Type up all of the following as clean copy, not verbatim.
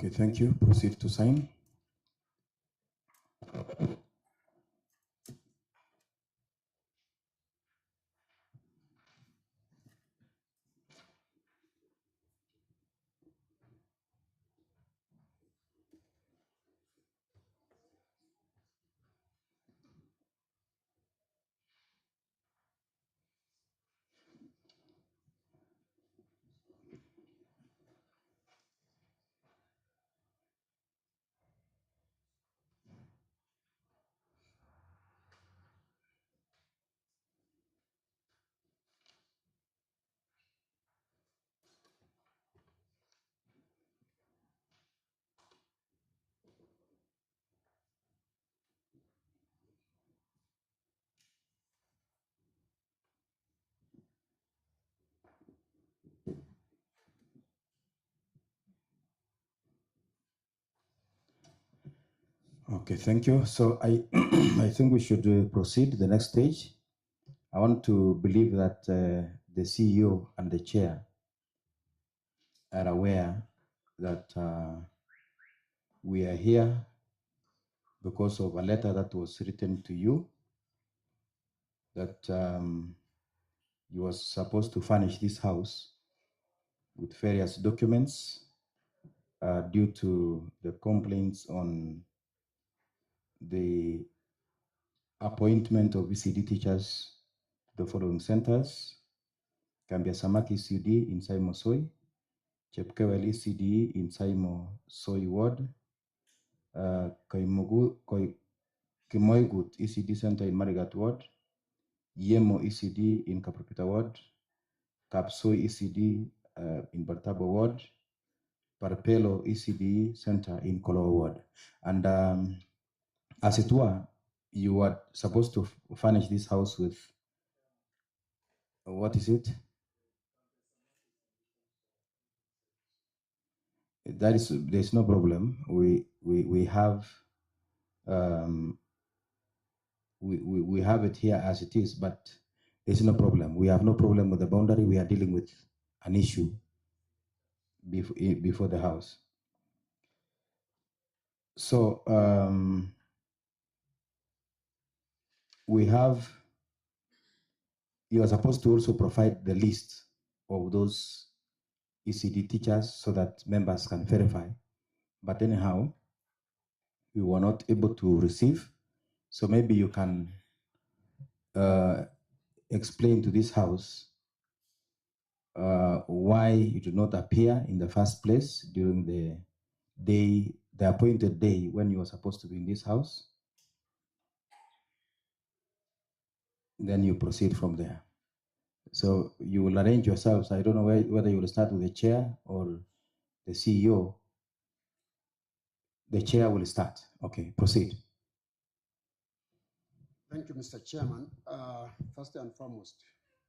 Okay, thank you. Proceed to sign. Okay, thank you. So I, I think we should proceed to the next stage. I want to believe that the CEO and the chair are aware that we are here because of a letter that was written to you that you were supposed to furnish this house with various documents due to the complaints on the appointment of ECD teachers to the following centers: Gambia Samaki ECD in Saimo Soy, Chepkewel ECD in Saimo Soy Ward, Kimoigut ECD Center in Marigat Ward, Yemo ECD in Kapropita Ward, Kapsoi ECD in Bartabo Ward, Parpelo ECD Center in Kolo Ward. And as it were, you were supposed to furnish this house with, what is it? There's no problem. We have we have it here as it is, but there's no problem. We have no problem with the boundary. We are dealing with an issue before the house. So we have, you are supposed to also provide the list of those ECD teachers so that members can verify. But anyhow, we were not able to receive. So maybe you can explain to this house why you did not appear in the first place during the day, the appointed day when you were supposed to be in this house. Then you proceed from there. So you will arrange yourselves. I don't know whether you will start with the chair or the CEO. The chair will start. Okay, proceed. Thank you, Mr. Chairman. First and foremost,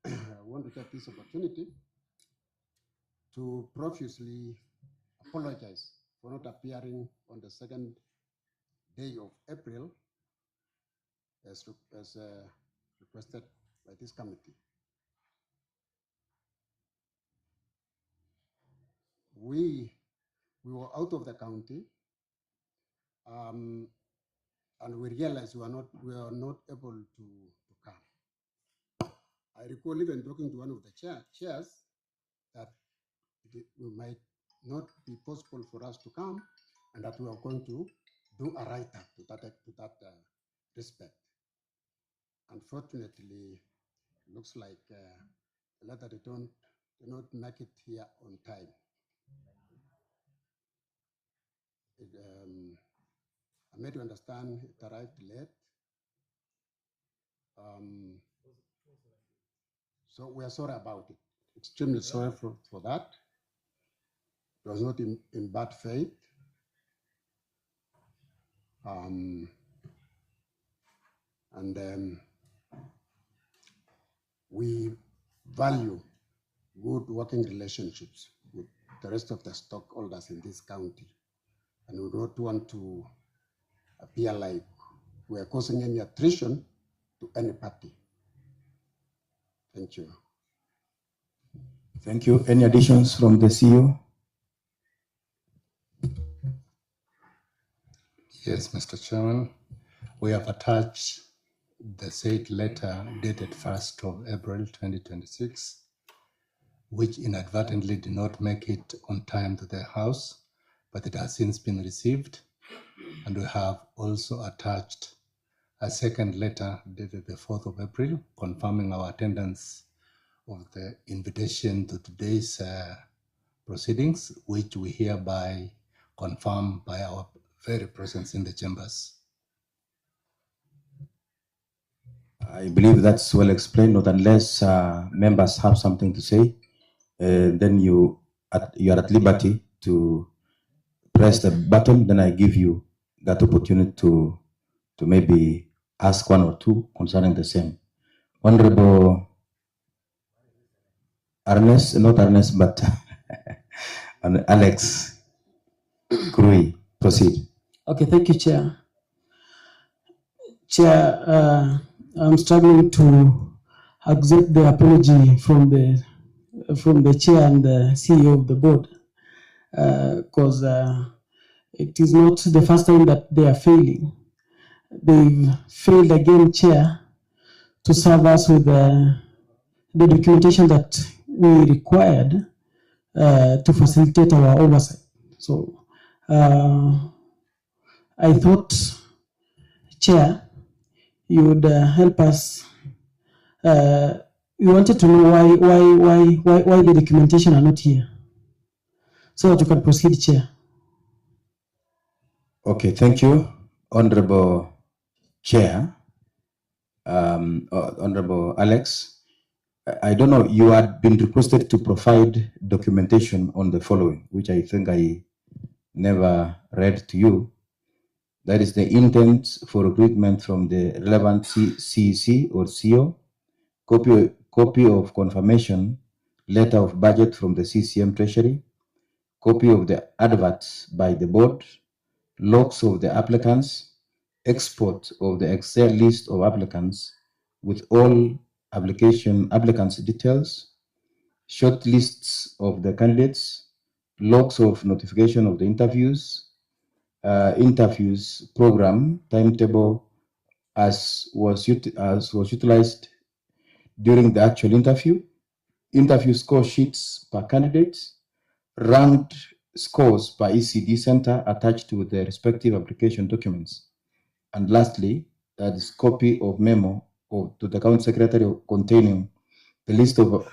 I want to take this opportunity to profusely apologize for not appearing on the second day of April as requested by this committee. We were out of the county, and we realized we are not able to come. I recall even talking to one of the chairs that it might not be possible for us to come, and that we are going to do a write-up to that respect. Unfortunately, it looks like the letter did not make it here on time. I made to understand it arrived late. So we are sorry about it. Extremely sorry for that. It was not in bad faith. We value good working relationships with the rest of the stockholders in this county, and we don't want to appear like we are causing any attrition to any party. Thank you. Thank you. Any additions from the CEO? Yes, Mr. Chairman, we have attached the said letter dated 1st of April 2026, which inadvertently did not make it on time to the House, but it has since been received. And we have also attached a second letter dated the 4th of April, confirming our attendance of the invitation to today's proceedings, which we hereby confirm by our very presence in the chambers. I believe that's well explained, not unless members have something to say. Then you are at liberty to press the button. Then I give you that opportunity to maybe ask one or two concerning the same. Honorable Ernest, not Ernest, but Alex Krui, proceed. Okay, thank you, Chair. Chair, I'm struggling to accept the apology from the chair and the CEO of the board, because it is not the first time that they are failing. They've failed again, Chair, to serve us with the documentation that we required to facilitate our oversight. So I thought, Chair, you would help us. We wanted to know why the documentation are not here, so that you can proceed, Chair. Okay, thank you, Honorable Chair, Honorable Alex. I don't know, you had been requested to provide documentation on the following, which I think I never read to you. That is the intent for recruitment from the relevant CEC or CO, copy of confirmation, letter of budget from the CCM Treasury, copy of the adverts by the board, logs of the applicants, export of the Excel list of applicants with all applicants' details, short lists of the candidates, logs of notification of the interviews, interviews program, timetable as was utilized during the actual interview score sheets per candidate, ranked scores per ECD center attached to the respective application documents. And lastly, that is copy of memo to the County Secretary containing the list of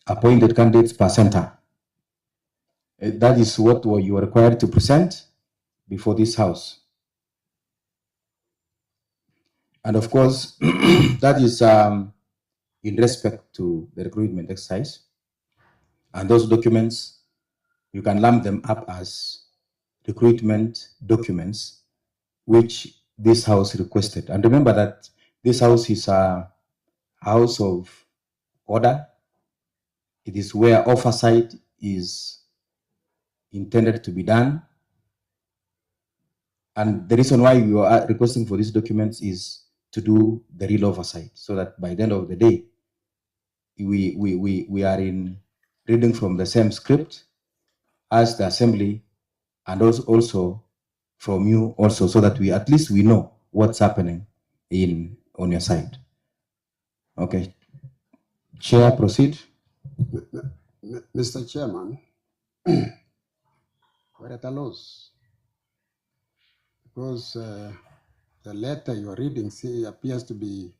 appointed candidates per center. That is what you are required to present before this House. And of course, that is in respect to the recruitment exercise. And those documents, you can lump them up as recruitment documents, which this House requested. And remember that this House is a house of order. It is where oversight is intended to be done. And the reason why we are requesting for these documents is to do the real oversight, so that by the end of the day, we are in reading from the same script as the assembly, and also from you also, so that we at least we know what's happening on your side. Okay. Chair, proceed. Mr. Chairman, we're at a loss because the letter you are reading appears to be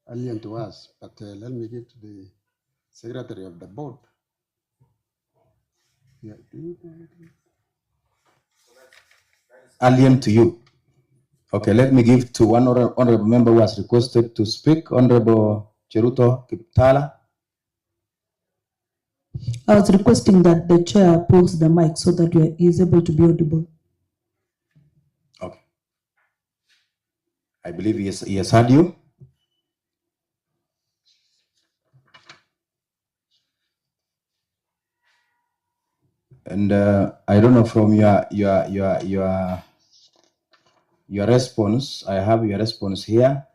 alien to us, but let me get to the secretary of the board. Yeah. Alien to you. Okay, let me give to one honorable member who has requested to speak, Honorable Cheruto Kiptala. I was requesting that the chair pulls the mic so that he is able to be audible. Okay. I believe he has heard you. And I don't know from your response. I have your response here,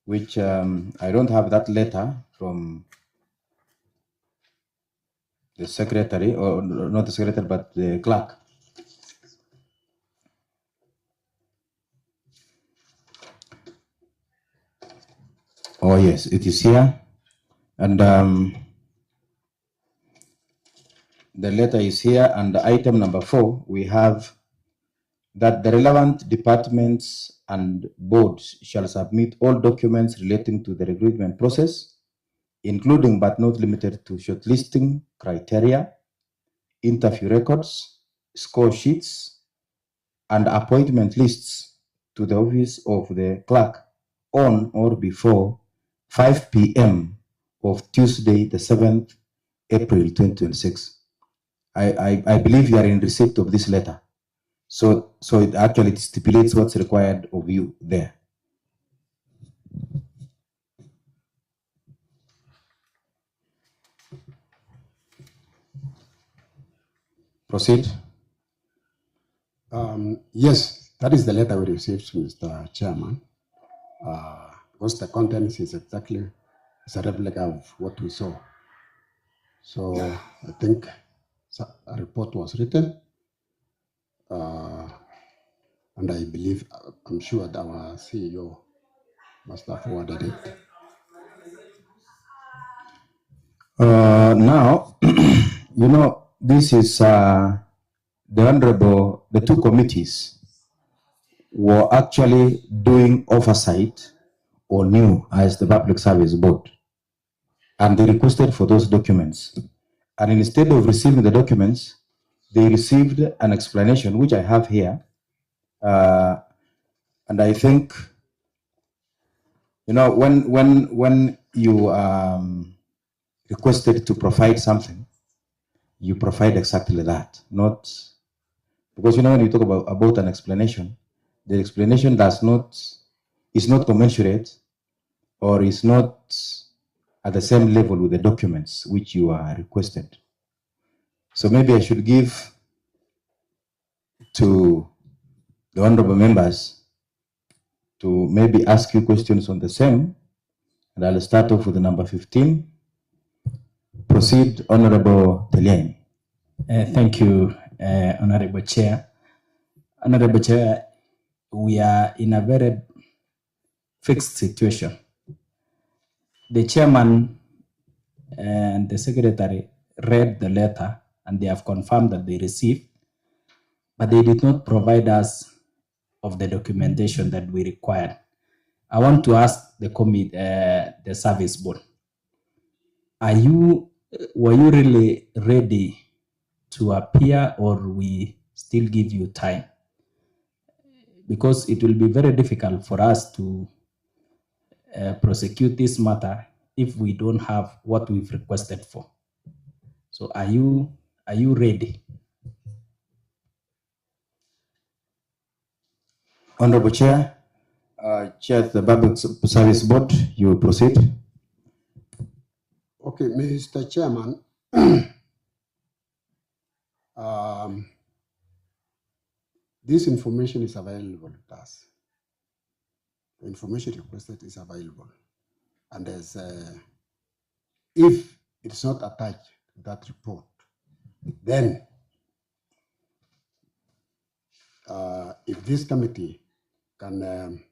which I don't have that letter from the secretary, or not the secretary, but the clerk. Oh, yes, it is here. And the letter is here. And item number 4, we have that the relevant departments and boards shall submit all documents relating to the recruitment process, including but not limited to shortlisting criteria, interview records, score sheets, and appointment lists to the office of the clerk on or before 5 p.m. of Tuesday, the 7th April 2026. I believe you are in receipt of this letter. So it actually stipulates what's required of you there. Proceed. Yes, that is the letter we received, Mr. Chairman. Because the contents is exactly a replica of what we saw. So I think a report was written, and I believe, I'm sure that our CEO must have forwarded it. Now, you know, this is the two committees were actually doing oversight on you as the Public Service Board. And they requested for those documents. And instead of receiving the documents, they received an explanation, which I have here. And I think, you know, when you requested to provide something, you provide exactly that. Not because, you know, when you talk about an explanation, the explanation is not commensurate or is not at the same level with the documents which you are requested. So maybe I should give to the honorable members to maybe ask you questions on the same. And I'll start off with the number 15. Proceed, Honorable Teliani. Thank you, Honorable Chair. Honorable Chair, we are in a very fixed situation. The chairman and the secretary read the letter and they have confirmed that they received, but they did not provide us of the documentation that we required. I want to ask the committee, the service board, were you really ready to appear, or we still give you time? Because it will be very difficult for us to prosecute this matter if we don't have what we've requested for. So are you ready? Honorable Chair, Chair of the Public Service Board, you proceed. Okay, Mr. Chairman, this information is available to us. The information requested is available. And as if it's not attached to that report, then if this committee can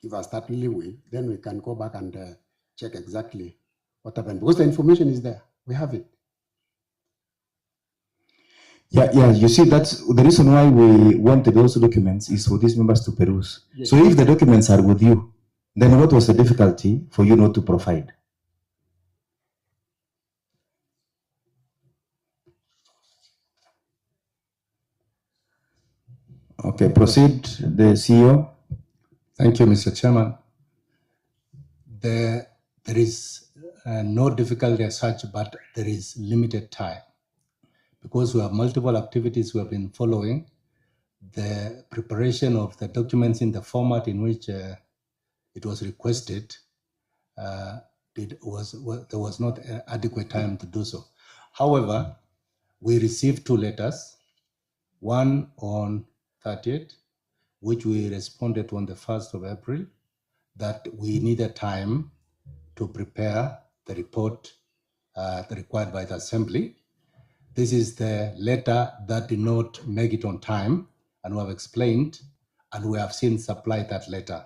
give us that leeway, then we can go back and check exactly what happened, because the information is there. We have it. Yeah, you see, that's the reason why we wanted those documents is for these members to peruse. Yes. So if the documents are with you, then what was the difficulty for you not to provide? Okay, proceed, the CEO. Thank you, Mr. Chairman. There is no difficulty as such, but there is limited time because we have multiple activities we have been following. The preparation of the documents in the format in which it was requested, there was not adequate time to do so. However, we received 2 letters, one on 30th, which we responded on the 1st of April, that we needed time to prepare the report required by the Assembly. This is the letter that did not make it on time, and we have explained, and we have since supplied that letter.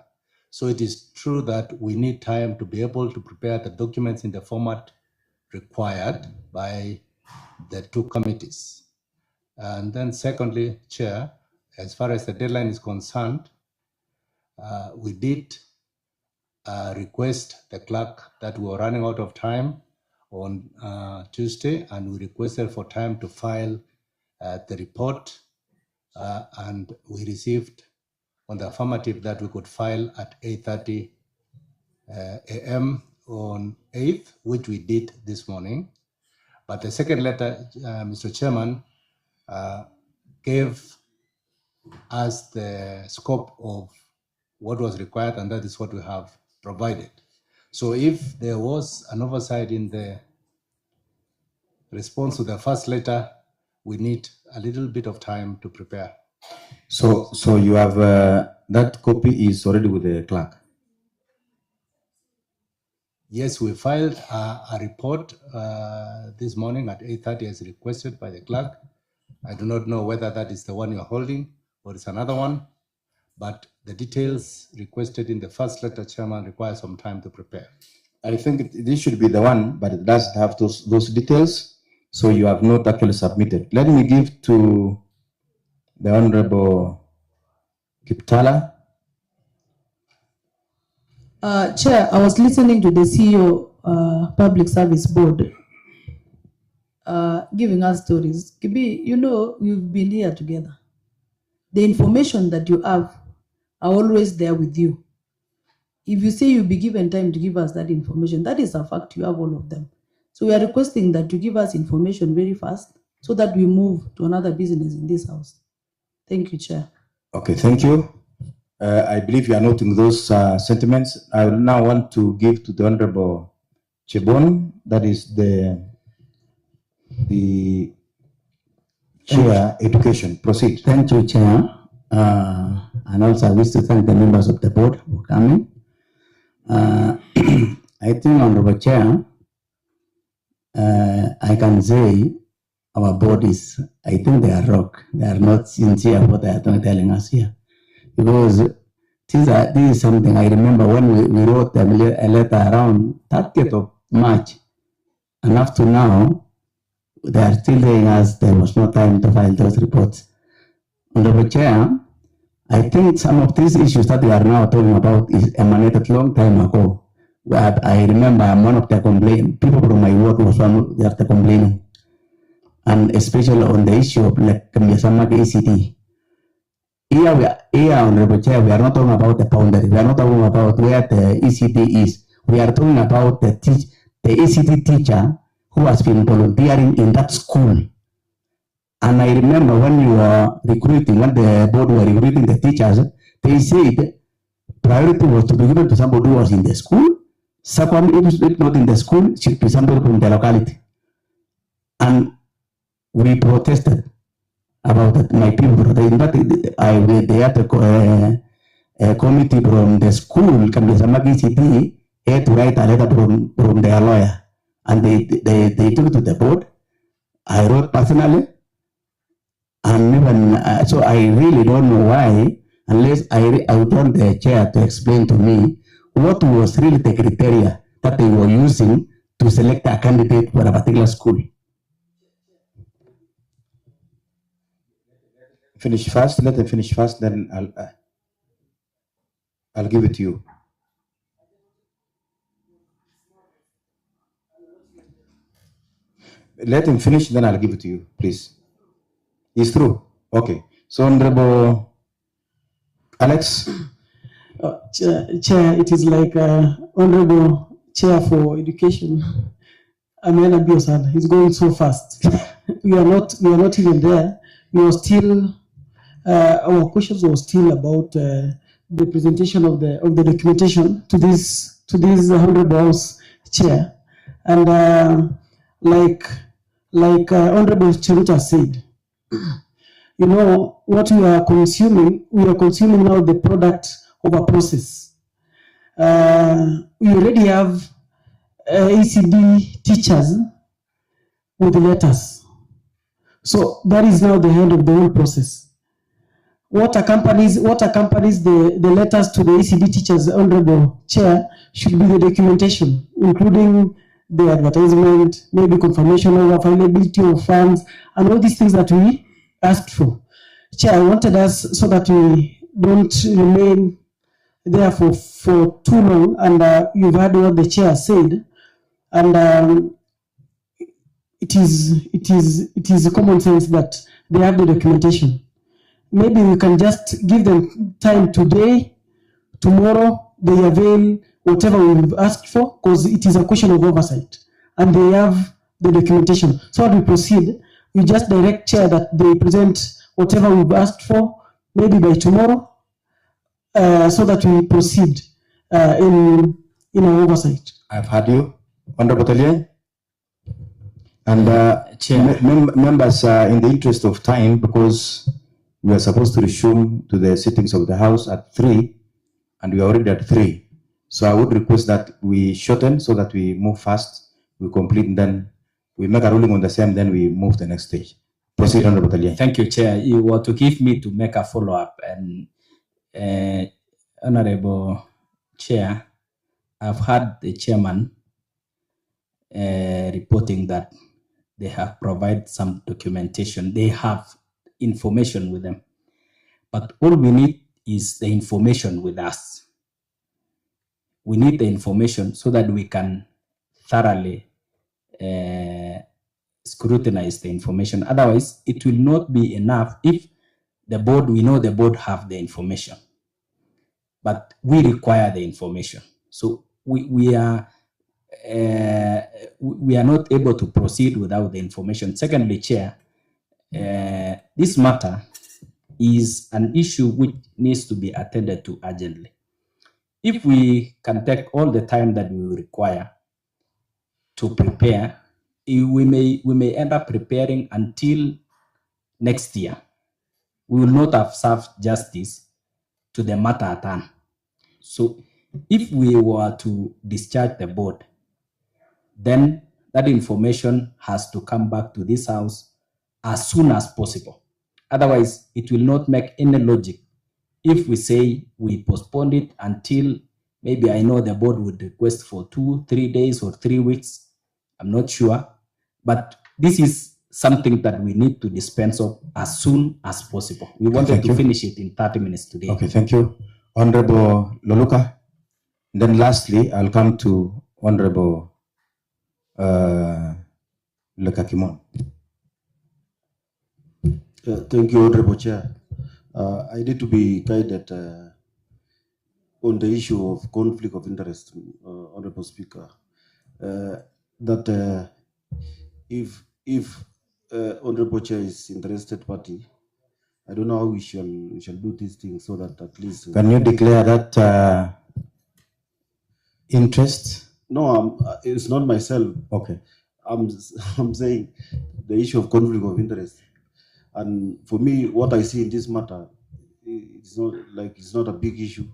So it is true that we need time to be able to prepare the documents in the format required by the two committees. And then secondly, Chair, as far as the deadline is concerned, we did request the clerk that we were running out of time on Tuesday, and we requested for time to file the report, and we received on the affirmative that we could file at 8:30 a.m. on 8th, which we did this morning. But the second letter, Mr. Chairman, gave us the scope of what was required, and that is what we have provided. So if there was an oversight in the response to the first letter, we need a little bit of time to prepare. So you have that copy is already with the clerk. Yes, we filed a report this morning at 8:30 as requested by the clerk. I do not know whether that is the one you're holding or it's another one, but the details requested in the first letter, Chairman, require some time to prepare. I think this should be the one, but it doesn't have those details, so you have not actually submitted. Let me give to the Honorable Kiptala. Chair, I was listening to the CEO Public Service Board giving us stories. Kibi, you know, we've been here together. The information that you have are always there with you. If you say you'll be given time to give us that information, that is a fact, you have all of them. So we are requesting that you give us information very fast so that we move to another business in this house. Thank you, Chair. Okay, thank you. I believe you are noting those sentiments. I will now want to give to the Honorable Chebon, that is the Chair Education. Proceed. Thank you, Chair. And also I wish to thank the members of the board for coming. I think, Honorable Chair, I can say our bodies, I think they are rock. They are not sincere what they are telling us here. Because this is something I remember when we wrote a letter around 30th of March, and up to now, they are still telling us there was no time to file those reports. Honorable Chair, I think some of these issues that we are now talking about is emanated long time ago. I remember I'm one of the people from my work was one of the complaining, and especially on the issue of like Kamyasamaki ECT. Here, Honorable Chair, we are not talking about the boundary. We are not talking about where the ECT is. We are talking about the ECT teacher who has been volunteering in that school. And I remember when you were recruiting, when the board were recruiting the teachers, they said priority was to be given to somebody who was in the school. Second, if not in the school, should be somebody from the locality. And we protested about that. My people, they had a committee from the school, Kamyasamaki City, had to write a letter from their lawyer. And they took it to the board. I wrote personally. And even, so I really don't know why, unless I want the chair to explain to me what was really the criteria that they were using to select a candidate for a particular school. Finish fast. Let them finish fast. Then I'll give it to you. Let him finish. Then I'll give it to you, please. It's true. Okay. So, Honorable Alex. Chair, it is like Honorable Chair for Education, Amen Abiosan. He's going so fast. we are not even there. We are still. Our questions were still about the presentation of the documentation to this Honorable House Chair, and like Honorable Cheruta said, you know what we are consuming. We are consuming now the product of a process. We already have ECD teachers with letters, so that is now the end of the whole process. what accompanies the letters to the ECD teachers, Honorable Chair, should be the documentation, including the advertisement, maybe confirmation of availability of funds, and all these things that we asked for. Chair, I wanted us so that we don't remain there for too long, and you've heard what the chair said, and it is common sense that they have the documentation. Maybe we can just give them time today, tomorrow, they avail whatever we've asked for, because it is a question of oversight, and they have the documentation. So as we proceed, we just direct chair that they present whatever we've asked for, maybe by tomorrow, so that we proceed in our oversight. I've heard you, Honorable Talien. And members, in the interest of time, because we are supposed to resume to the sittings of the House at 3, and we are already at 3. So I would request that we shorten so that we move fast, we complete, and then we make a ruling on the same, then we move to the next stage. Proceed, Honorable Talien. Thank you, Chair. You were to give me to make a follow-up, and Honorable Chair, I've had the chairman reporting that they have provided some documentation. They have information with them. But all we need is the information with us. We need the information so that we can thoroughly scrutinize the information. Otherwise, it will not be enough if the board, we know the board have the information, but we require the information. So we are not able to proceed without the information. Secondly, Chair, this matter is an issue which needs to be attended to urgently. If we can take all the time that we require to prepare, we may end up preparing until next year. We will not have served justice to the matter at hand. So if we were to discharge the board, then that information has to come back to this House as soon as possible. Otherwise, it will not make any logic if we say we postponed it until maybe, I know the board would request for 2-3 days or 3 weeks. I'm not sure. But this is something that we need to dispense of as soon as possible. We wanted to finish it in 30 minutes today. Okay, thank you. Honorable Loluka. Then lastly, I'll come to Honorable Lekakimon. Thank you, Honorable Chair. I need to be guided on the issue of conflict of interest, Honorable Speaker. That if Honorable Chair is interested party, I don't know how we shall do this thing so that at least. Can you declare that interest? No, it's not myself. Okay. I'm saying the issue of conflict of interest. And for me, what I see in this matter, it's not a big issue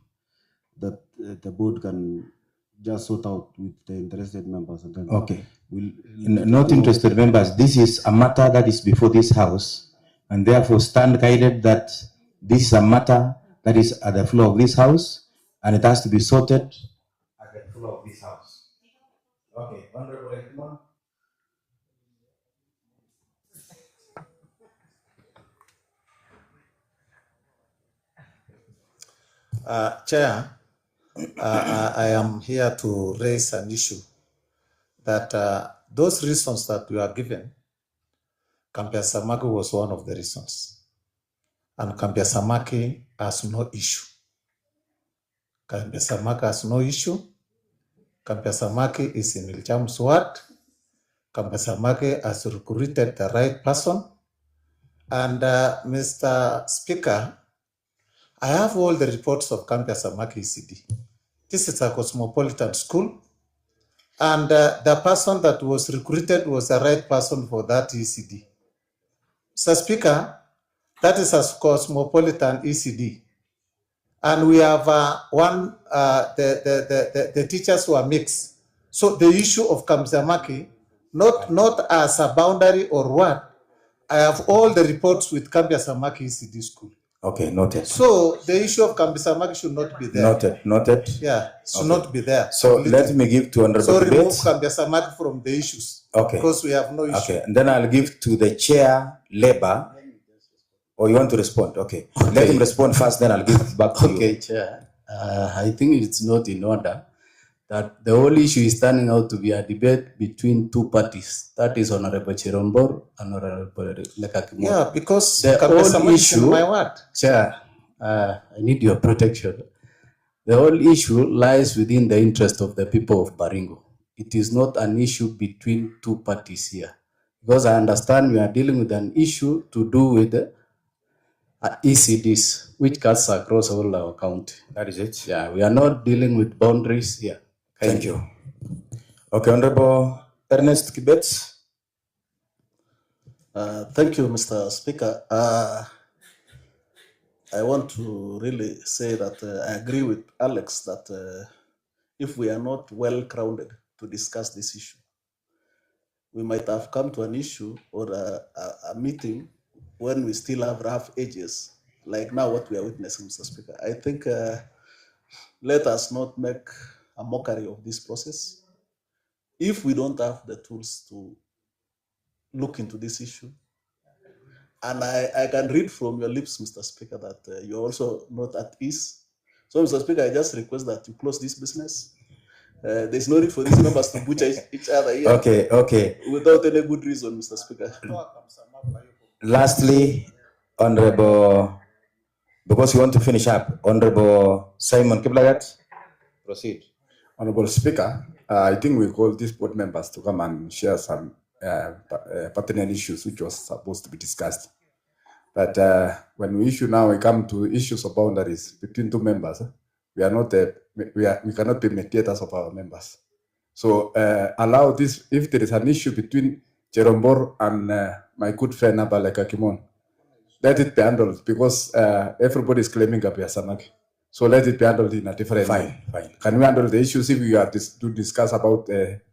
that the board can just sort out with the interested members. And then okay. Not interested members. This is a matter that is before this House, and therefore stand guided that this is a matter that is at the floor of this House, and it has to be sorted at the floor of this House. Okay, Honorable Ekman. Chair, I am here to raise an issue that those reasons that you are given, Kampia Samaki was one of the reasons. And Kampia Samaki has no issue. Kampia Samaki has no issue. Kampia Samaki is in Iljam's ward. Kampia Samaki has recruited the right person. And Mr. Speaker, I have all the reports of Kampia Samaki ECD. This is a cosmopolitan school. And the person that was recruited was the right person for that ECD. Mr. Speaker, that is a cosmopolitan ECD. And we have the teachers who are mixed. So the issue of Kampia Samaki, not as a boundary or what, I have all the reports with Kampia Samaki ECD school. Okay, noted. So the issue of Kambisamagi should not be there. Noted. Yeah, it should Okay. not be there. So completely. let me give to Honorable So remove Kibet. Kambisamagi from the issues. Okay. Because we have no issue. Okay, and then I'll give to the chair, Labor. Or you want to respond? Okay. Let him respond first, then I'll give back to you. Okay, Chair. I think it's not in order that the whole issue is turning out to be a debate between two parties. That is Honorable Cherombor and Honorable Lekakimo. Yeah, because the whole issue, my word. Chair, I need your protection. The whole issue lies within the interest of the people of Baringo. It is not an issue between two parties here. Because I understand we are dealing with an issue to do with ECDs, which cuts across all our county. That is it. Yeah, we are not dealing with boundaries here. Thank you. Okay, Honorable Ernest Kibet. Thank you, Mr. Speaker. I want to really say that I agree with Alex that if we are not well grounded to discuss this issue, we might have come to an issue or a meeting when we still have rough edges, like now what we are witnessing, Mr. Speaker. I think let us not make a mockery of this process. If we don't have the tools to look into this issue, and I can read from your lips, Mr. Speaker, that you're also not at ease. So, Mr. Speaker, I just request that you close this business. There's no need for these members to butcher each other here. Okay. Without any good reason, Mr. Speaker. Lastly, Honorable, because you want to finish up, Honorable Simon Kiblagat, proceed. Honorable Speaker, I think we called these board members to come and share some pertinent issues which was supposed to be discussed. But when we come to issues of boundaries between two members, we cannot be mediators of our members. So allow this, if there is an issue between Cherombor and my good friend Abale Kakimon, let it be handled because everybody is claiming Kapia Samaki. So let it be handled in a different way. Fine. Can we handle the issues if we are to discuss about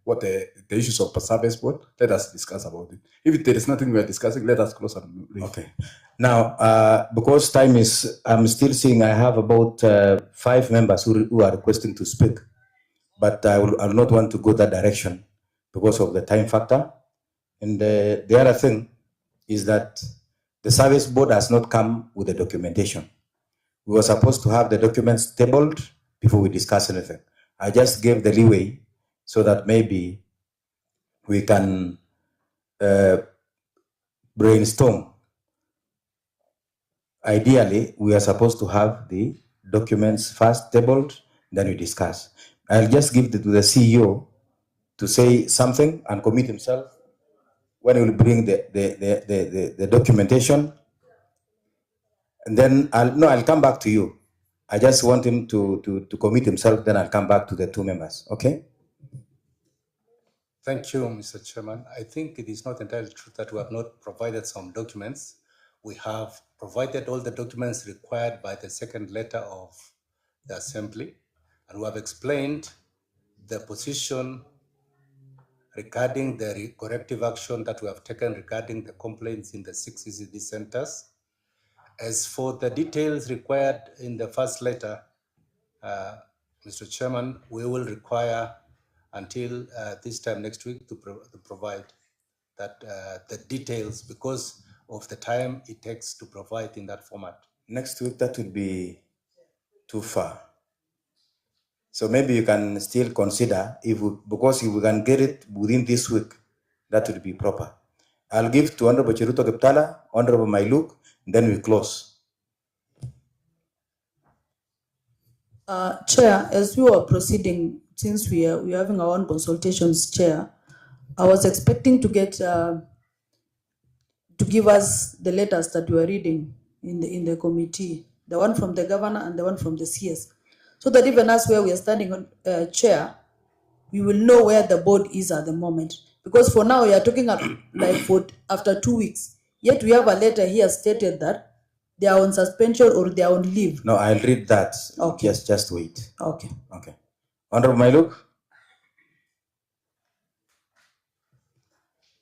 what the issues of service board? Let us discuss about it. If there is nothing we are discussing, let us close and leave. Okay. Now, because time is, I'm still seeing I have about 5 members who are requesting to speak, but I will not want to go that direction because of the time factor. And the other thing is that the service board has not come with the documentation. We were supposed to have the documents tabled before we discuss anything. I just gave the leeway so that maybe we can brainstorm. Ideally, we are supposed to have the documents first tabled, then we discuss. I'll just give it to the CEO to say something and commit himself when he will bring the documentation. And then I'll come back to you. I just want him to commit himself, then I'll come back to the 2 members, okay? Thank you, Mr. Chairman. I think it is not entirely true that we have not provided some documents. We have provided all the documents required by the second letter of the Assembly, and we have explained the position regarding the corrective action that we have taken regarding the complaints in the 6 ECD centers. As for the details required in the first letter, Mr. Chairman, we will require until this time next week to provide that the details because of the time it takes to provide in that format. Next week, that would be too far. So maybe you can still consider, because if we can get it within this week, that would be proper. I'll give to Honorable Chiruto Geptala, Honorable Mailuk, then we close. Chair, as we were proceeding, since we are having our own consultations, Chair, I was expecting to get to give us the letters that we were reading in the committee, the one from the governor and the one from the CS, so that even us where we are standing on Chair, we will know where the board is at the moment. Because for now we are talking like for after 2 weeks, yet we have a letter here stated that they are on suspension or they are on leave. No, I'll read that. Okay. Just wait. Okay. Honorable Mailuk.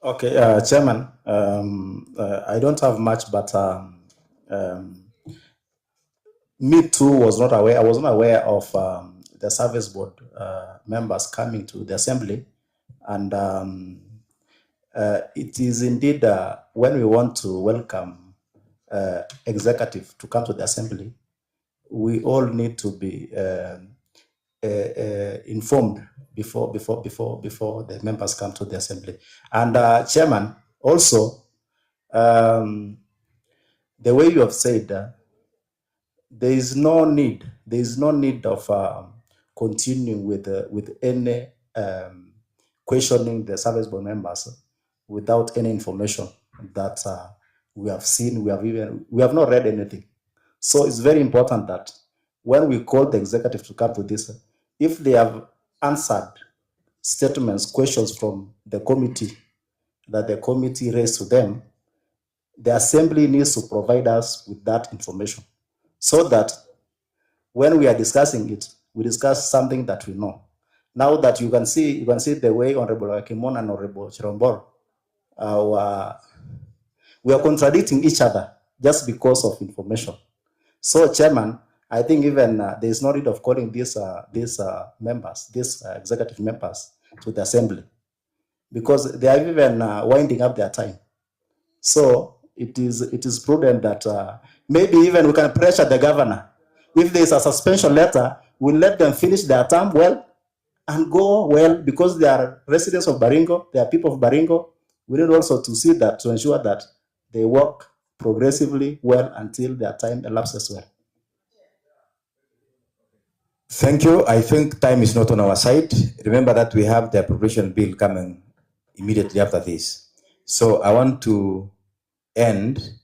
Okay, Chairman, I don't have much, but me too was not aware. I was not aware of the service board members coming to the assembly, and it is indeed when we want to welcome executive to come to the assembly, we all need to be informed before the members come to the assembly. And Chairman, also, the way you have said, there is no need of continuing with any questioning the service board members without any information that we have seen. We have not read anything. So it's very important that when we call the executive to come to this, if they have answered statements, questions from the committee that the committee raised to them, the assembly needs to provide us with that information, so that when we are discussing it, we discuss something that we know. Now that you can see the way Honorable Akimon and Honorable Chirombor we are contradicting each other just because of information. So, Chairman, I think even there is no need of calling these members, these executive members, to the assembly, because they are even winding up their time. So it is prudent that maybe even we can pressure the governor. If there is a suspension letter, we'll let them finish their term well and go well, because they are residents of Baringo, they are people of Baringo. We need also to see that, to ensure that they work progressively well until their time elapses well. Thank you. I think time is not on our side. Remember that we have the appropriation bill coming immediately after this. So I want to end.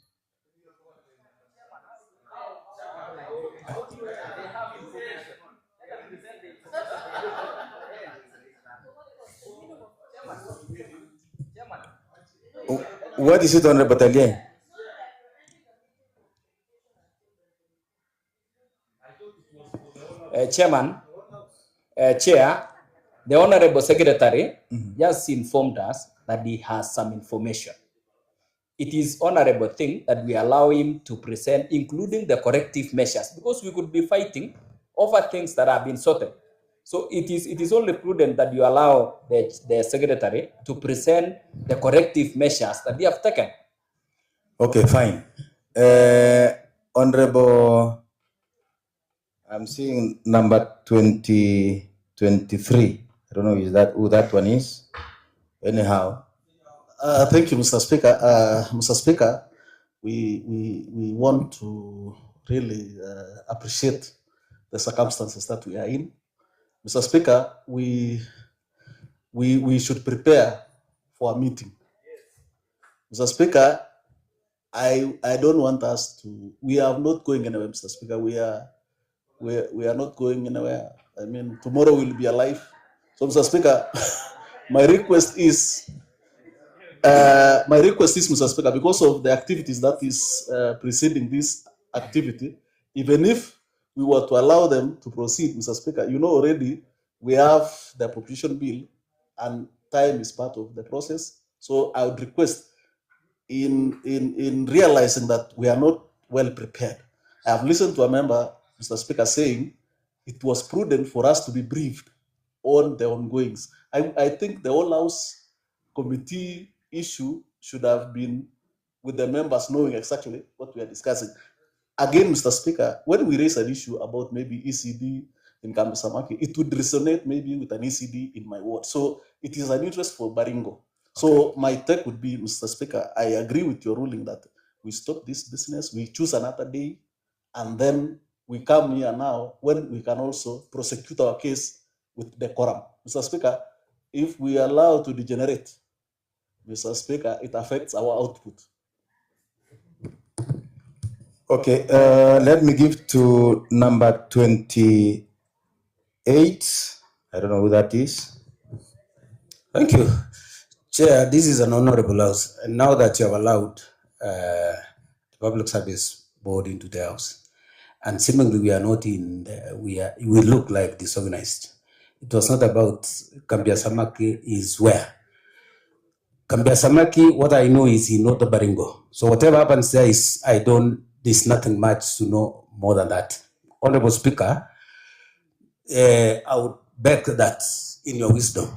What is it, Honorable Battalion? Chairman, Chair, the Honorable Secretary just informed us that he has some information. It is honorable thing that we allow him to present, including the corrective measures, because we could be fighting over things that have been sorted. So it is only prudent that you allow the Secretary to present the corrective measures that they have taken. Okay, fine. Honorable, I'm seeing number 2023. I don't know who that one is. Anyhow. Thank you, Mr. Speaker. Mr. Speaker, we want to really appreciate the circumstances that we are in. Mr. Speaker, we should prepare for a meeting. Mr. Speaker, I don't want us to. We are not going anywhere, Mr. Speaker. We are not going anywhere. I mean, tomorrow we'll be alive. So, Mr. Speaker, my request is, Mr. Speaker, because of the activities that is preceding this activity, even if we were to allow them to proceed, Mr. Speaker, you know already we have the appropriation bill and time is part of the process. So I would request, in realizing that we are not well prepared, I have listened to a member, Mr. Speaker, saying it was prudent for us to be briefed on the ongoings. I think the whole House committee issue should have been with the members knowing exactly what we are discussing. Again, Mr. Speaker, when we raise an issue about maybe ECD in Kambisamaki, it would resonate maybe with an ECD in my ward. So it is an interest for Baringo. So my take would be, Mr. Speaker, I agree with your ruling that we stop this business, we choose another day, and then we come here now when we can also prosecute our case with decorum. Mr. Speaker, if we allow to degenerate, Mr. Speaker, it affects our output. Okay, let me give to number 28. I don't know who that is. Thank you. Chair, this is an honorable house. And now that you have allowed the Public Service Board into the house, and seemingly we are not in, we look like disorganized. It was not about Kambiasamaki is where. Kambiasamaki, what I know is in North Baringo. So whatever happens there is, there's nothing much to know more than that. Honorable Speaker, I would beg that in your wisdom,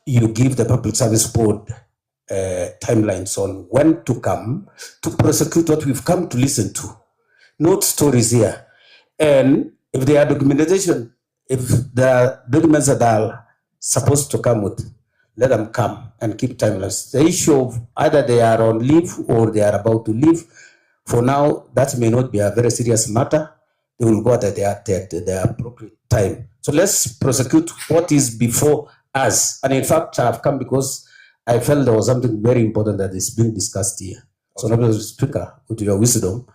you give the Public Service Board timelines on when to come to prosecute what we've come to listen to, not stories here. And if there are documentation, if there are documents that are supposed to come with, let them come and keep timelines. The issue of either they are on leave or they are about to leave, for now, that may not be a very serious matter. They will go at their appropriate time. So let's prosecute what is before us. And in fact, I've come because I felt there was something very important that is being discussed here. So, Honorable Speaker, with your wisdom,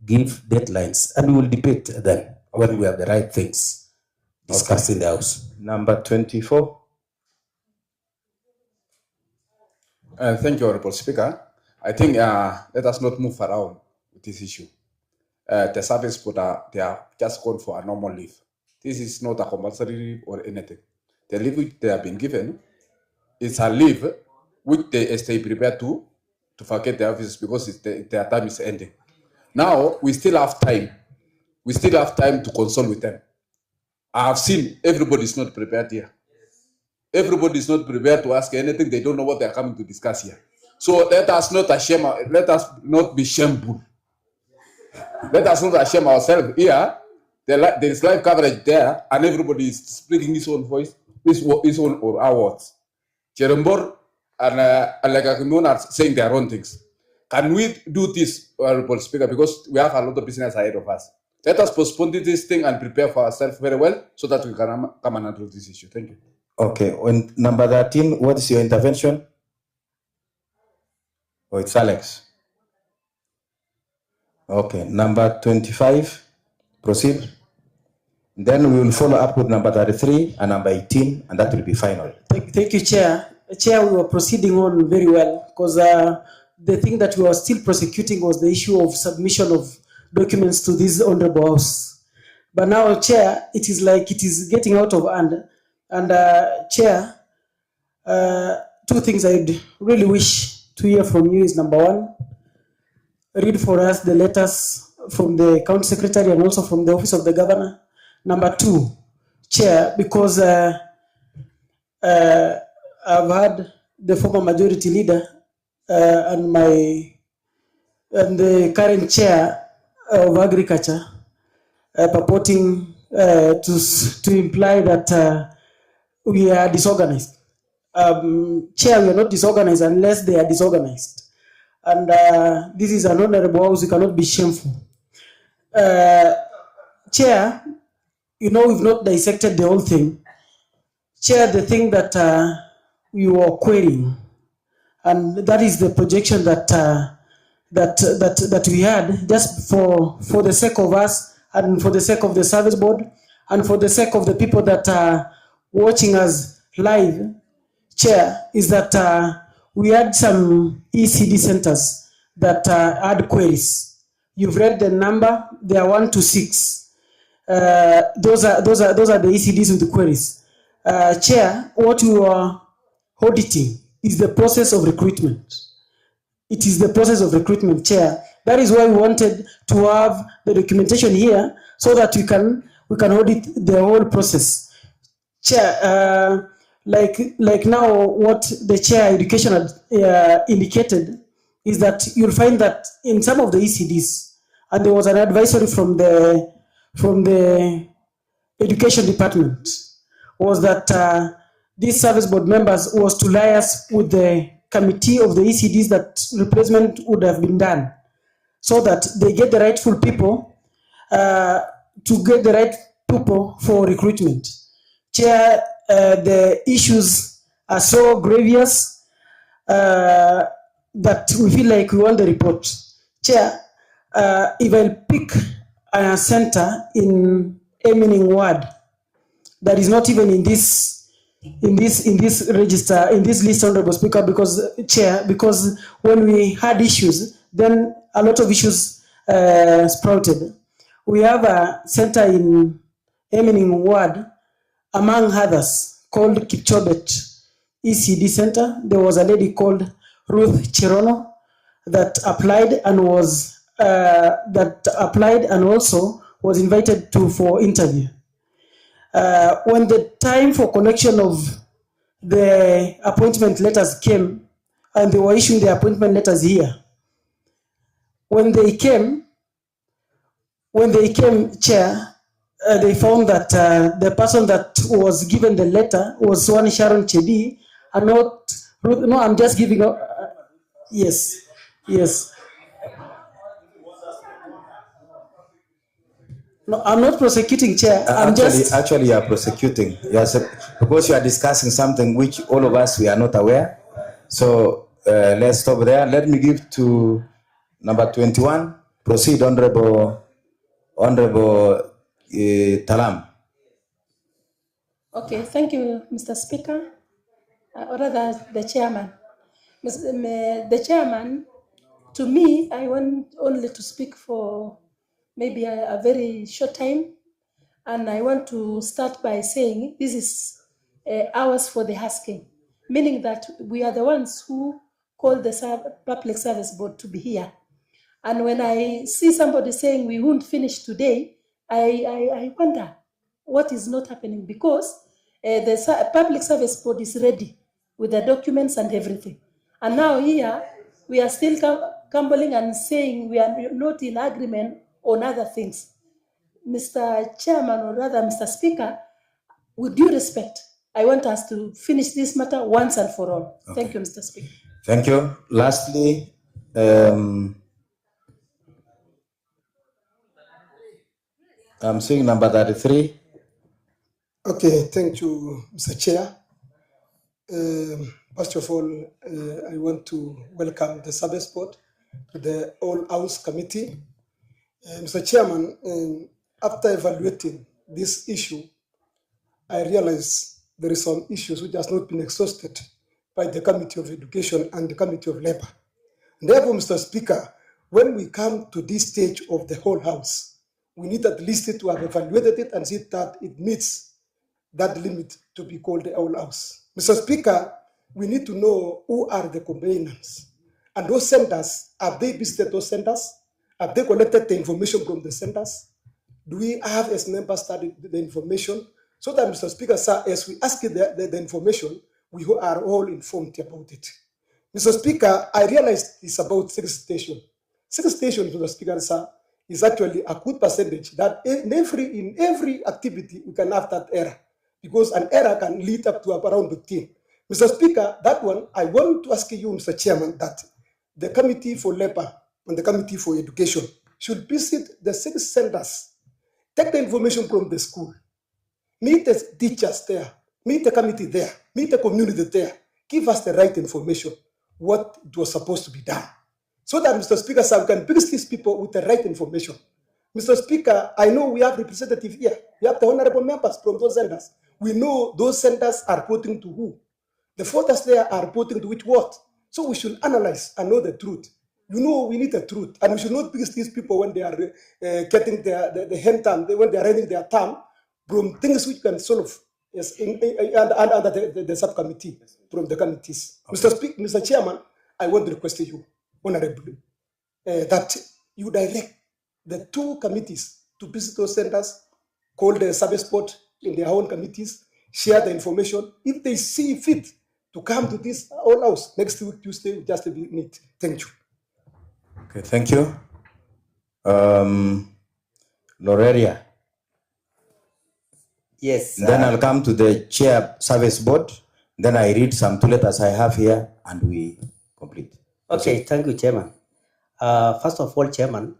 give deadlines, and we will debate then when we have the right things discussed in the House. Number 24. Thank you, Honorable Speaker. I think let us not move around with this issue. The service board they are just gone for a normal leave. This is not a compulsory leave or anything. The leave which they have been given is a leave which they stay prepared to vacate the office because their time is ending. Now we still have time. We still have time to consult with them. I have seen everybody is not prepared here. Everybody is not prepared to ask anything. They don't know what they are coming to discuss here. So let us not be shameful. Let us not shame ourselves here. There is live coverage there, and everybody is speaking his own voice, his own or our words. Cherembor and Akimon are saying their own things. Can we do this, Honorable Speaker, because we have a lot of business ahead of us? Let us postpone this thing and prepare for ourselves very well so that we can come and handle this issue. Thank you. Okay, on number 13, what is your intervention? Oh, it's Alex. Okay, number 25, proceed. Then we will follow up with number 33 and number 18, and that will be final. Thank you, Chair. Chair, we were proceeding on very well because the thing that we were still prosecuting was the issue of submission of documents to this Honorable House. But now, Chair, it is like it is getting out of hand. And Chair, two things I'd really wish to hear from you is, number one, read for us the letters from the County Secretary and also from the Office of the Governor. Number two, Chair, because I've had the former majority leader and the current chair of agriculture purporting to imply that we are disorganized. Chair, we are not disorganized unless they are disorganized. And this is an honorable house, you cannot be shameful. Chair, you know, we've not dissected the whole thing. Chair, the thing that we were querying, and that is the projection that we had, just for the sake of us and for the sake of the service board and for the sake of the people that are watching us live, Chair, is that we had some ECD centers that had queries. You've read the number; they are 1 to 6. Those are the ECDs with the queries. Chair, what we are auditing is the process of recruitment. It is the process of recruitment, Chair. That is why we wanted to have the documentation here so that we can audit the whole process. Chair, like now what the Chair Education had indicated is that you'll find that in some of the ECDs, and there was an advisory from the Education Department, was that these service board members was to liaise with the committee of the ECDs that replacement would have been done, so that they get the rightful people for recruitment. Chair, the issues are so grievous that we feel like we want the report. Chair, if I pick a center in Emining Ward that is not even in this register, in this list, Honorable Speaker, because when we had issues, then a lot of issues sprouted. We have a center in Emining Ward, among others, called Kipchobet ECD Center. There was a lady called Ruth Chirono that applied and also was invited to for interview. When the time for collection of the appointment letters came, and they were issuing the appointment letters here, when they came, Chair, they found that the person that was given the letter was one Sharon Chebi, and not Ruth. No, I'm just giving. Yes, yes. No, I'm not prosecuting, Chair. I'm just. Actually, you are prosecuting. Because you are discussing something which all of us we are not aware. So let's stop there. Let me give to number 21. Proceed, Honorable Talam. Okay, thank you, Mr. Speaker, or rather the chairman. The chairman, to me, I want only to speak for maybe a very short time. And I want to start by saying this is ours for the asking, meaning that we are the ones who called the Public Service Board to be here. And when I see somebody saying we won't finish today, I wonder what is not happening, because the Public Service Board is ready with the documents and everything. And now here, we are still tumbling and saying we are not in agreement on other things. Mr. Chairman, or rather Mr. Speaker, with due respect, I want us to finish this matter once and for all. Okay. Thank you, Mr. Speaker. Thank you. Lastly, I'm seeing number 33. Okay, thank you, Mr. Chair. First of all, I want to welcome the Service Board to the All House Committee. Mr. Chairman, after evaluating this issue, I realize there is some issues which has not been exhausted by the Committee of Education and the Committee of Labor. And therefore, Mr. Speaker, when we come to this stage of the whole House, we need at least to have evaluated it and see that it meets that limit to be called the All House. Mr. Speaker, we need to know who are the complainants. And those centers, have they visited those centers? Have they collected the information from the centers? Do we have, as members, studied the information? So that, Mr. Speaker, sir, as we ask the information, we are all informed about it. Mr. Speaker, I realized it's about 6 stations. 6 stations, Mr. Speaker, sir, is actually a good percentage that in every activity we can have that error, because an error can lead up to around 15. Mr. Speaker, that one, I want to ask you, Mr. Chairman, that the Committee for Labor and the Committee for Education should visit the 6 centers, take the information from the school, meet the teachers there, meet the committee there, meet the community there, give us the right information, what it was supposed to be done. So that, Mr. Speaker, sir, we can bring these people with the right information. Mr. Speaker, I know we have representatives here. We have the honorable members from those centers. We know those centers are reporting to who. The voters there are reporting to which what. So we should analyze and know the truth. You know, we need the truth. And we should not bring these people when they are getting the hand term, when they are ending their term, from things which can solve under the subcommittee, from the committees. Okay. Mr. Chairman, I want to request you, honorably, that you direct the 2 committees to visit those centers, call the Service Board in their own committees, share the information. If they see fit to come to this All House next week, Tuesday, just to be meet. Thank you. Okay, thank you. Loreria. Yes. Then I'll come to the Chair Service Board. Then I read some 2 letters I have here and we complete. Okay, thank you, Chairman. First of all, Chairman,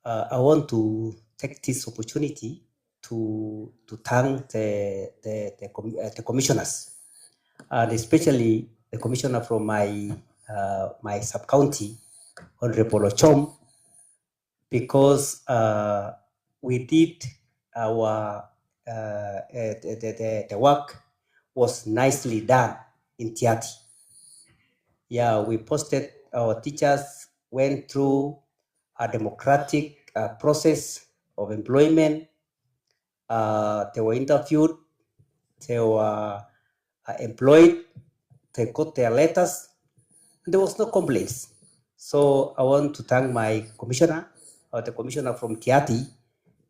I want to take this opportunity to thank the commissioners, and especially the commissioner from my sub-county, Honorable Ochom, because we did our the work was nicely done in Tiati. Yeah, we posted, our teachers went through a democratic process of employment. They were interviewed, they were employed, they got their letters, and there was no complaints. So I want to thank my commissioner the commissioner from Kiati,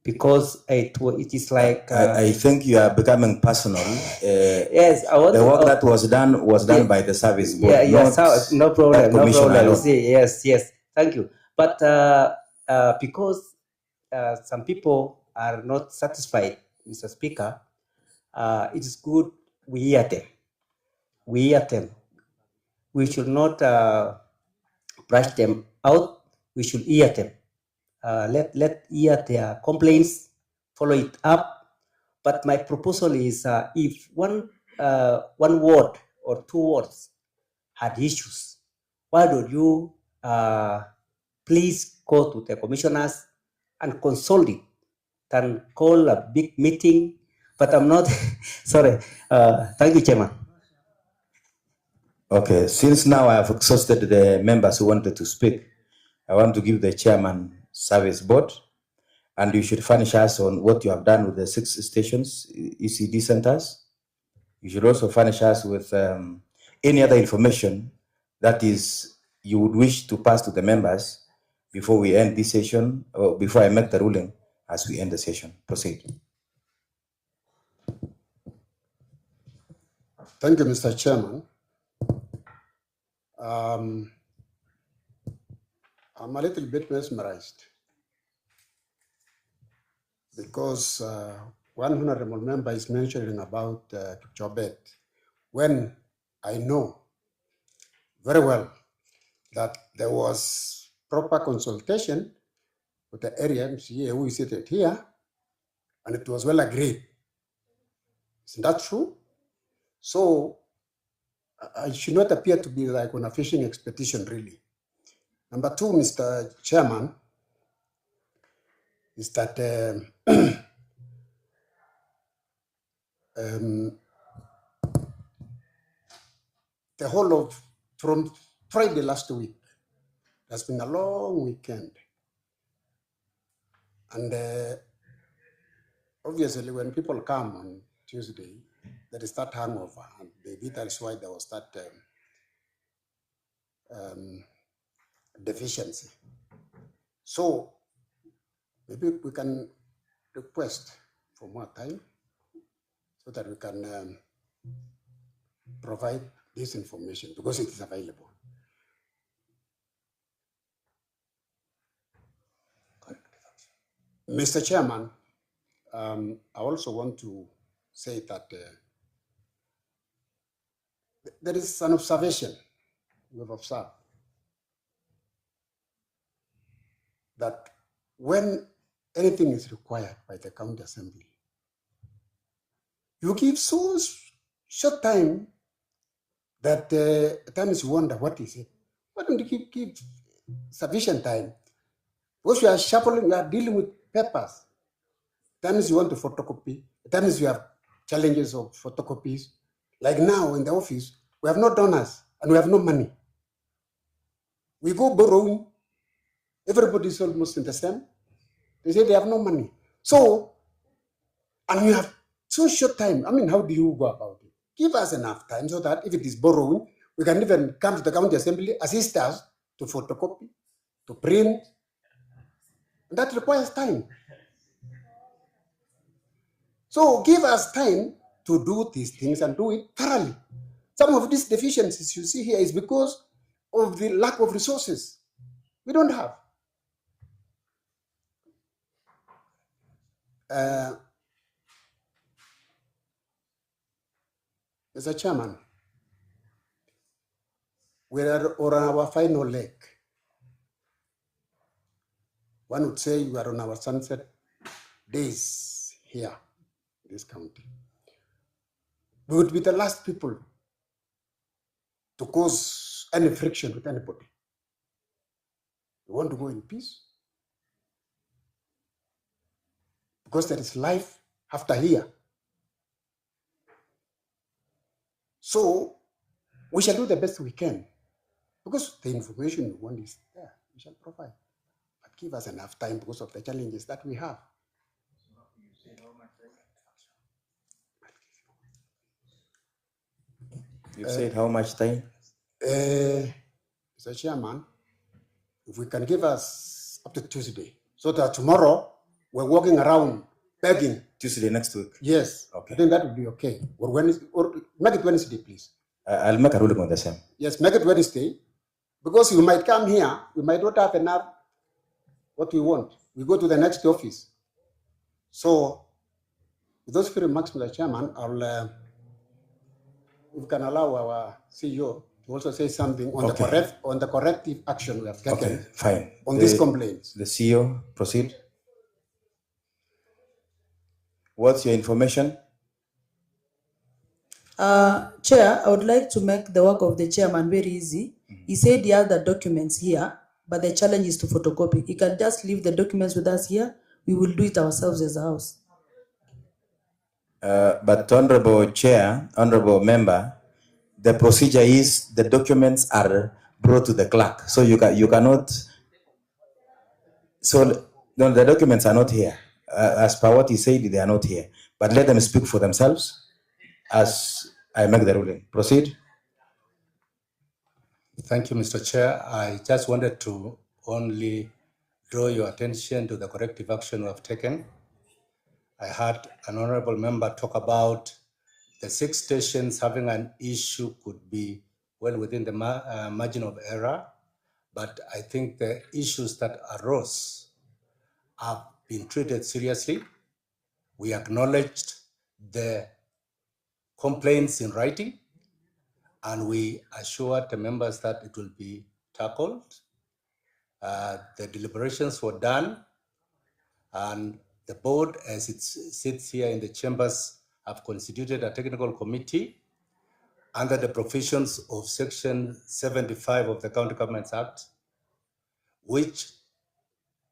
because it is like. I think you are becoming personal. Yes, I want the work that was done by the service board. No problem, no problem. Alone. See, yes, thank you. But because some people are not satisfied, Mr. Speaker, it is good we hear them. We should not brush them out. We should hear them. Let hear their complaints, follow it up. But my proposal is if one word or two words had issues, why don't you please go to the commissioners and consult it, and call a big meeting? But I'm not, sorry. Thank you, Chairman. Okay, since now I have exhausted the members who wanted to speak, I want to give the chairman service board, and you should furnish us on what you have done with the 6 stations, ECD centers. You should also furnish us with any other information that is you would wish to pass to the members before we end this session, or before I make the ruling as we end the session. Proceed. Thank you, Mr. Chairman. I'm a little bit mesmerized because one honorable member is mentioning about Kipchobet, when I know very well that there was proper consultation with the area MCA who is seated here, and it was well agreed. Isn't that true? So I should not appear to be like on a fishing expedition, really. Number two, Mr. Chairman, is that the whole of, from Friday last week, has been a long weekend. And obviously when people come on Tuesday, there is that hangover, and maybe that's why there was that deficiency. So maybe we can request for more time so that we can provide this information, because it is available. Mr. Chairman, I also want to say that there is an observation we've observed, that when anything is required by the county assembly, you give so short time that at times you wonder, what is it? Why don't you give sufficient time? Because you are shuffling, you are dealing with papers. At times you want to photocopy. At times you have challenges of photocopies. Like now in the office, we have no donors and we have no money. We go borrowing. Everybody is almost in the same. They say they have no money. So, and you have so short time. I mean, how do you go about it? Give us enough time so that if it is borrowing, we can even come to the county assembly, assist us to photocopy, to print. And that requires time. So give us time to do these things and do it thoroughly. Some of these deficiencies you see here is because of the lack of resources. We don't have. Mr. Chairman, we are on our final leg. One would say we are on our sunset days here in this county. We would be the last people to cause any friction with anybody. We want to go in peace, because there is life after here. So we shall do the best we can, because the information we want is there. We shall provide. But give us enough time because of the challenges that we have. You said how much time? Mr. Chairman, if we can give us up to Tuesday, So that tomorrow we're walking around begging. Tuesday next week. Yes. Okay. I think that would be okay. Or Wednesday, or make it Wednesday, please. I'll make a ruling on the same. Yes, make it Wednesday. Because we might come here, we might not have enough what we want. We go to the next office. So, with those few remarks, Mr. Chairman, I'll, we can allow our CEO to also say something on the corrective action we have taken. Okay, fine. On these complaints. The CEO, proceed. What's your information? Chair, I would like to make the work of the chairman very easy. He said he has the documents here, but the challenge is to photocopy. He can just leave the documents with us here. We will do it ourselves as a house. But Honorable Chair, Honorable Member, the procedure is the documents are brought to the clerk. So you cannot. So no, the documents are not here. As per what he said, they are not here. But let them speak for themselves as I make the ruling. Proceed. Thank you, Mr. Chair. I just wanted to only draw your attention to the corrective action we have taken. I heard an honorable member talk about the 6 stations having an issue could be well within the margin of error, but I think the issues that arose have been treated seriously. We acknowledged the complaints in writing, and we assured the members that it will be tackled. The deliberations were done, and the board, as it sits here in the chambers, have constituted a technical committee under the provisions of Section 75 of the County Governments Act, which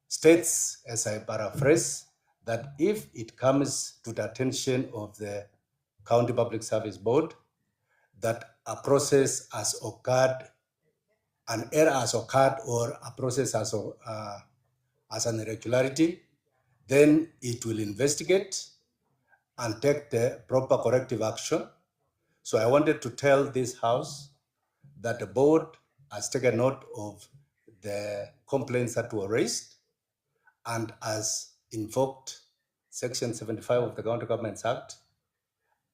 states, as I paraphrase, that if it comes to the attention of the County Public Service Board that a process has occurred, an error has occurred, or a process has an irregularity, then it will investigate and take the proper corrective action. So I wanted to tell this House that the board has taken note of the complaints that were raised and has invoked Section 75 of the County Governments Act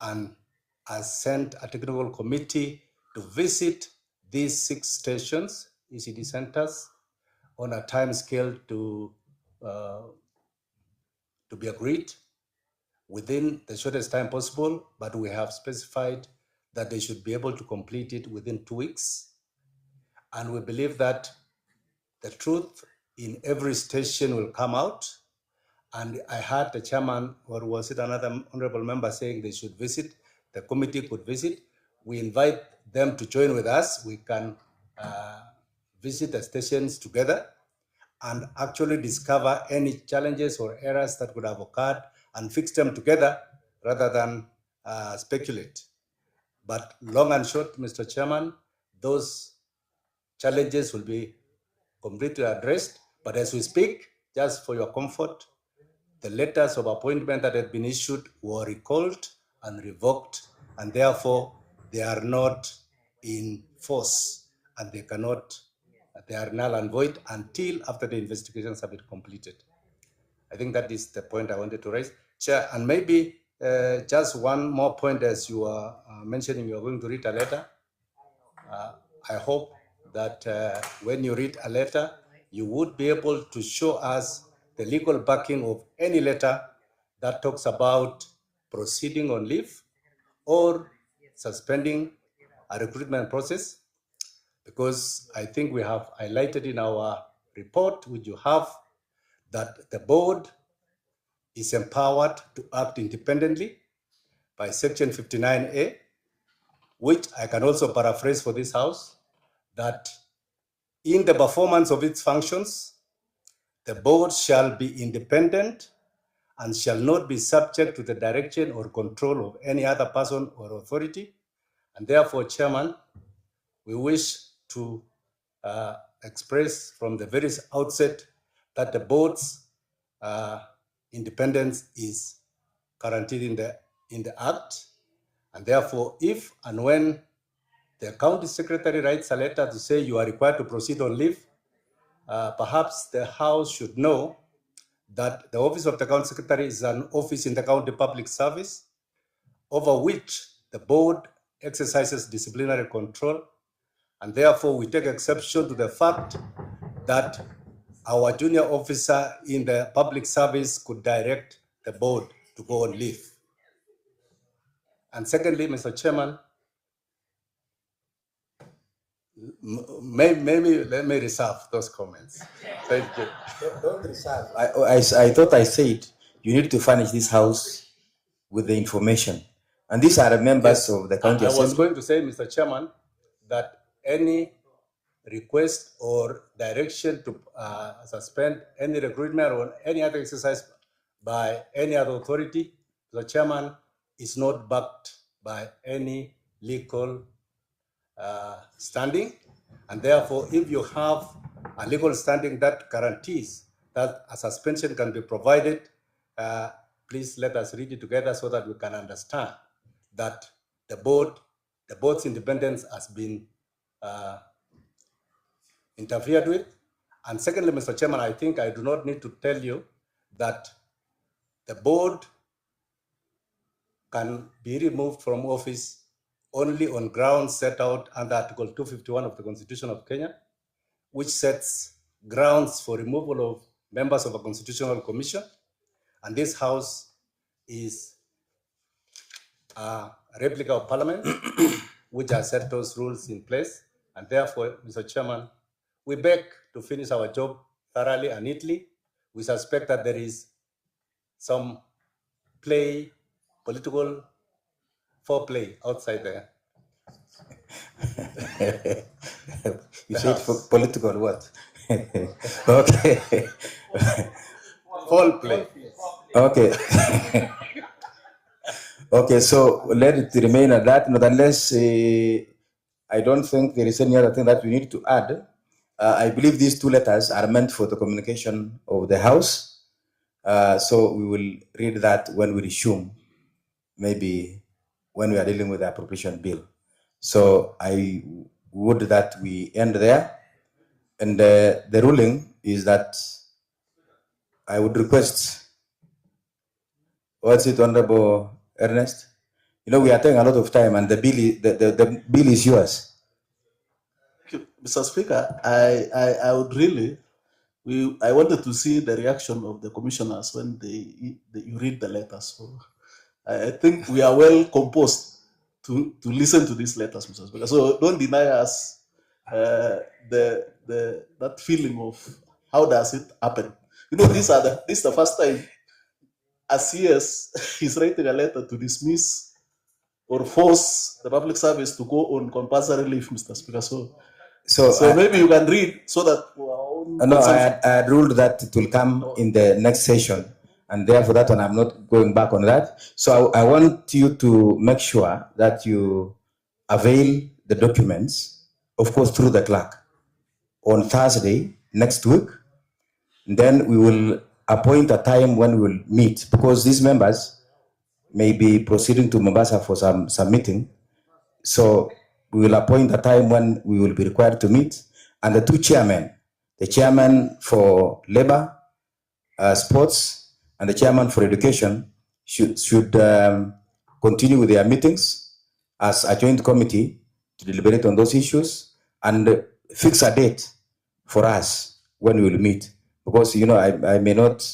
and has sent a technical committee to visit these 6 stations, ECD centers, on a time scale to be agreed within the shortest time possible, but we have specified that they should be able to complete it within 2 weeks. And we believe that the truth in every station will come out. And I heard the chairman, or was it another honorable member, saying they should visit, the committee could visit. We invite them to join with us. We can visit the stations together and actually discover any challenges or errors that would have occurred and fix them together rather than speculate. But long and short, Mr. Chairman, those challenges will be completely addressed. But as we speak, just for your comfort, the letters of appointment that had been issued were recalled and revoked, and therefore they are not in force, and they are null and void until after the investigations have been completed. I think that is the point I wanted to raise, Chair. And maybe just one more point, as you are mentioning, you are going to read a letter. I hope that when you read a letter, you would be able to show us the legal backing of any letter that talks about proceeding on leave or suspending a recruitment process, because I think we have highlighted in our report, which you have, that the board is empowered to act independently by Section 59A, which I can also paraphrase for this House, that in the performance of its functions, the board shall be independent and shall not be subject to the direction or control of any other person or authority. And therefore, Chairman, we wish to express from the very outset that the board's independence is guaranteed in the Act. And therefore, if and when the county secretary writes a letter to say you are required to proceed on leave, perhaps the House should know that the office of the county secretary is an office in the county public service over which the board exercises disciplinary control, and therefore we take exception to the fact that our junior officer in the public service could direct the board to go on leave. And secondly, Mr. Chairman, maybe let me reserve those comments. Thank you. Don't reserve. I thought I said you need to furnish this house with the information. And these are the members of the county I assembly. was going to say, Mr. Chairman, that any request or direction to suspend any recruitment or any other exercise by any other authority, the chairman, is not backed by any legal standing. And therefore, if you have a legal standing that guarantees that a suspension can be provided, please let us read it together so that we can understand that the board's independence has been interfered with. And secondly, Mr. Chairman, I think I do not need to tell you that the board can be removed from office only on grounds set out under Article 251 of the Constitution of Kenya, which sets grounds for removal of members of a constitutional commission. And this house is a replica of Parliament, which has set those rules in place. And therefore, Mr. Chairman, we beg to finish our job thoroughly and neatly. We suspect that there is some political foreplay outside there. You said for political what? Okay. Foreplay. Okay. Okay, so let it remain at that, not unless I don't think there is any other thing that we need to add. I believe these two letters are meant for the communication of the House. So we will read that when we resume, maybe when we are dealing with the appropriation bill. So I would that we end there. And the ruling is that I would request, what's it, Honorable Ernest? You know, we are taking a lot of time and the bill is yours. Mr. Speaker, I would really, I wanted to see the reaction of the commissioners when you read the letter. So I think we are well composed to listen to these letters, Mr. Speaker. So don't deny us that feeling of how does it happen. You know, this is the first time a CS is writing a letter to dismiss or force the public service to go on compulsory leave, Mr. Speaker. So maybe you can read so that. No, I had ruled that it will come in the next session, and therefore that one I'm not going back on that. So I want you to make sure that you avail the documents, of course, through the clerk, on Thursday next week. Then we will appoint a time when we will meet, because these members may be proceeding to Mombasa for some meeting. So we will appoint a time when we will be required to meet, and the two chairmen, the chairman for labor, sports, and the chairman for education should continue with their meetings as a joint committee to deliberate on those issues and fix a date for us when we will meet. Because, you know, I may not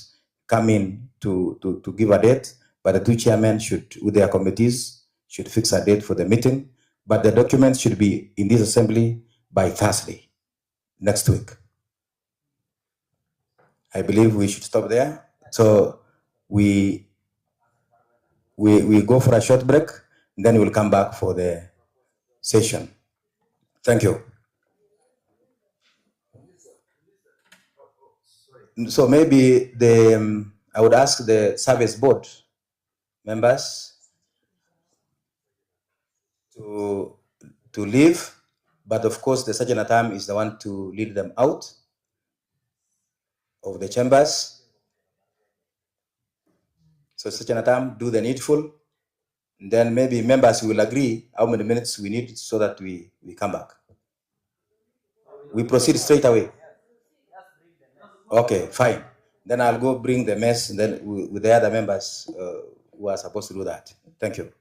come in to give a date, but the two chairmen should, with their committees, should fix a date for the meeting. But the documents should be in this assembly by Thursday next week. I believe we should stop there. So we go for a short break, then we'll come back for the session. Thank you. So maybe I would ask the service board members to leave, but of course the sergeant at arms is the one to lead them out of the chambers. So sergeant at arms, do the needful, and then maybe members will agree how many minutes we need so that we come back. We proceed straight away. Okay, fine. Then I'll go bring the mess, and then with the other members who are supposed to do that. Thank you.